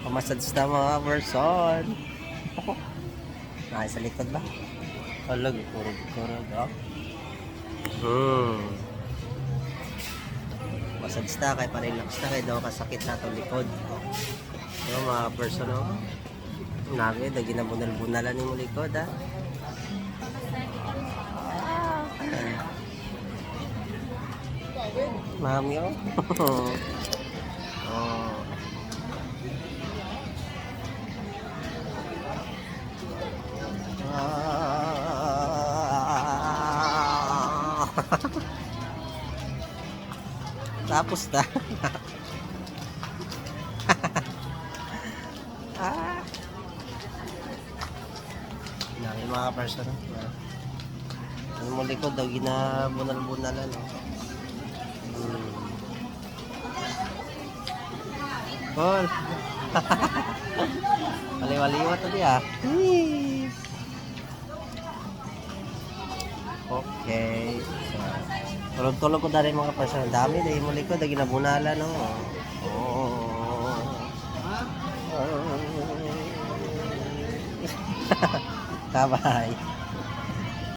Pamasads na mga person. Nasa likod ba? Alag, kurog-kurog, oh. Masads na, kaya pa-relax na, kaya daw kasakit na itong likod. Yung mga person, oh. Nagay, dagi na bunal-bunalan yung likod, ha. Mami, oh. Oh. Tapos na. Yung mga person. Yung mo likod daw ginabunal-bunalan. Cool. Maliwaliwat to diya. Okay. So, tulog-tulog ko na rin mga person. Dami dahil mo likod na ginabunalan. No? Bye-bye.